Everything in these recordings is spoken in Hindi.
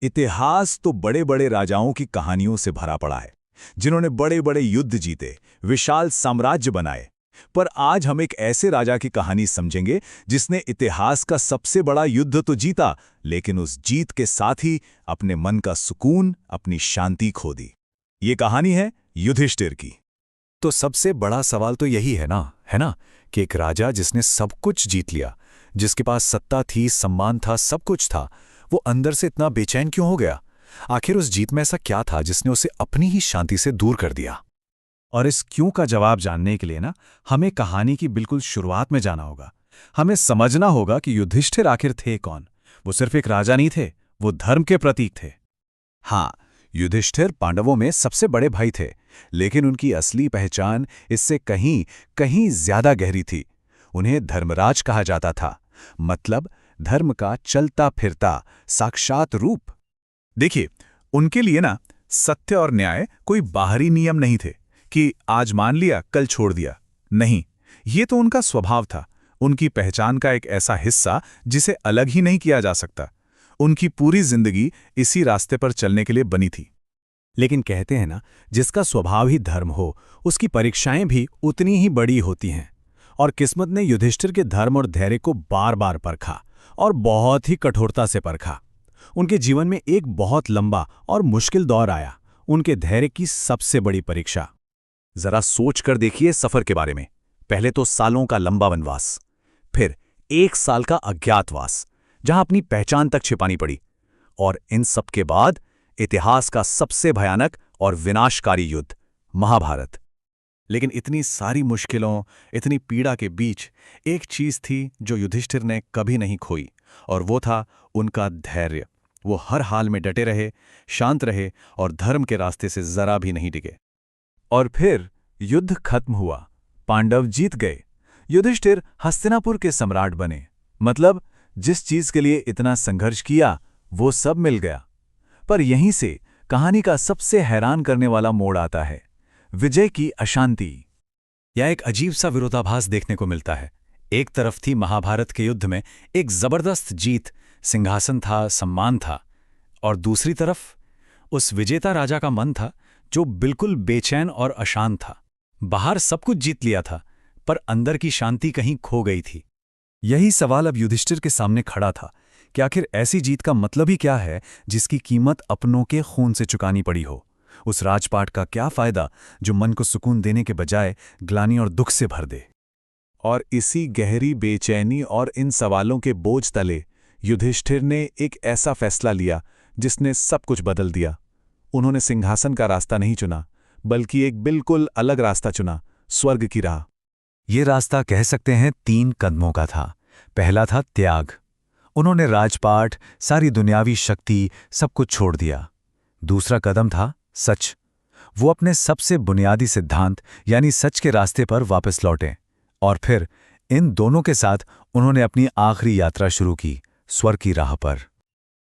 इतिहास तो बड़े बड़े राजाओं की कहानियों से भरा पड़ा है, जिन्होंने बड़े बड़े युद्ध जीते, विशाल साम्राज्य बनाए। पर आज हम एक ऐसे राजा की कहानी समझेंगे जिसने इतिहास का सबसे बड़ा युद्ध तो जीता, लेकिन उस जीत के साथ ही अपने मन का सुकून, अपनी शांति खो दी। ये कहानी है युधिष्ठिर की। तो सबसे बड़ा सवाल तो यही है ना कि एक राजा जिसने सब कुछ जीत लिया, जिसके पास सत्ता थी, सम्मान था, सब कुछ था, वो अंदर से इतना बेचैन क्यों हो गया? आखिर उस जीत में ऐसा क्या था जिसने उसे अपनी ही शांति से दूर कर दिया? और इस क्यों का जवाब जानने के लिए हमें कहानी की बिल्कुल शुरुआत में जाना होगा। हमें समझना होगा कि युधिष्ठिर आखिर थे कौन। वो सिर्फ एक राजा नहीं थे, वो धर्म के प्रतीक थे। हाँ, युधिष्ठिर पांडवों में सबसे बड़े भाई थे, लेकिन उनकी असली पहचान इससे कहीं कहीं ज्यादा गहरी थी। उन्हें धर्मराज कहा जाता था, मतलब धर्म का चलता फिरता साक्षात रूप। देखिए, उनके लिए सत्य और न्याय कोई बाहरी नियम नहीं थे कि आज मान लिया कल छोड़ दिया। नहीं, ये तो उनका स्वभाव था, उनकी पहचान का एक ऐसा हिस्सा जिसे अलग ही नहीं किया जा सकता। उनकी पूरी जिंदगी इसी रास्ते पर चलने के लिए बनी थी। लेकिन कहते हैं जिसका स्वभाव ही धर्म हो, उसकी परीक्षाएं भी उतनी ही बड़ी होती हैं। और किस्मत ने युधिष्ठिर के धर्म और धैर्य को बार बार परखा, और बहुत ही कठोरता से परखा। उनके जीवन में एक बहुत लंबा और मुश्किल दौर आया, उनके धैर्य की सबसे बड़ी परीक्षा। जरा सोच कर देखिए सफर के बारे में। पहले तो सालों का लंबा वनवास, फिर 1 साल का अज्ञातवास, जहां अपनी पहचान तक छिपानी पड़ी, और इन सब के बाद इतिहास का सबसे भयानक और विनाशकारी युद्ध, महाभारत। लेकिन इतनी सारी मुश्किलों, इतनी पीड़ा के बीच एक चीज थी जो युधिष्ठिर ने कभी नहीं खोई, और वो था उनका धैर्य। वो हर हाल में डटे रहे, शांत रहे और धर्म के रास्ते से जरा भी नहीं डिगे। और फिर युद्ध खत्म हुआ, पांडव जीत गए, युधिष्ठिर हस्तिनापुर के सम्राट बने। मतलब जिस चीज के लिए इतना संघर्ष किया वो सब मिल गया। पर यहीं से कहानी का सबसे हैरान करने वाला मोड़ आता है, विजय की अशांति। यह एक अजीब सा विरोधाभास देखने को मिलता है। एक तरफ थी महाभारत के युद्ध में एक जबरदस्त जीत, सिंहासन था, सम्मान था, और दूसरी तरफ उस विजेता राजा का मन था जो बिल्कुल बेचैन और अशांत था। बाहर सब कुछ जीत लिया था, पर अंदर की शांति कहीं खो गई थी। यही सवाल अब युधिष्ठिर के सामने खड़ा था कि आखिर ऐसी जीत का मतलब ही क्या है जिसकी कीमत अपनों के खून से चुकानी पड़ी हो। उस राजपाट का क्या फायदा जो मन को सुकून देने के बजाय ग्लानि और दुख से भर दे। और इसी गहरी बेचैनी और इन सवालों के बोझ तले युधिष्ठिर ने एक ऐसा फैसला लिया जिसने सब कुछ बदल दिया। उन्होंने सिंहासन का रास्ता नहीं चुना, बल्कि एक बिल्कुल अलग रास्ता चुना, स्वर्ग की राह। ये रास्ता कह सकते हैं 3 कदमों का था। पहला था त्याग। उन्होंने राजपाट, सारी दुनियावी शक्ति, सब कुछ छोड़ दिया। दूसरा कदम था सच। वो अपने सबसे बुनियादी सिद्धांत यानी सच के रास्ते पर वापस लौटे। और फिर इन दोनों के साथ उन्होंने अपनी आखिरी यात्रा शुरू की, स्वर्ग की राह पर।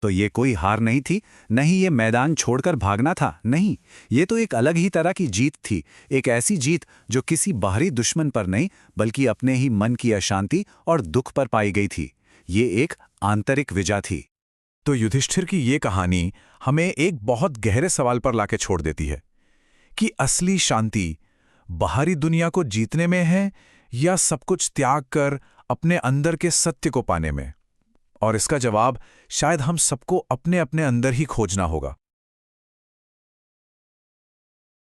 तो ये कोई हार नहीं थी, नहीं ये मैदान छोड़कर भागना था, नहीं, ये तो एक अलग ही तरह की जीत थी। एक ऐसी जीत जो किसी बाहरी दुश्मन पर नहीं, बल्कि अपने ही मन की अशांति और दुख पर पाई गई थी। ये एक आंतरिक विजय थी। तो युधिष्ठिर की ये कहानी हमें एक बहुत गहरे सवाल पर लाके छोड़ देती है कि असली शांति बाहरी दुनिया को जीतने में है या सब कुछ त्याग कर अपने अंदर के सत्य को पाने में। और इसका जवाब शायद हम सबको अपने अपने अंदर ही खोजना होगा।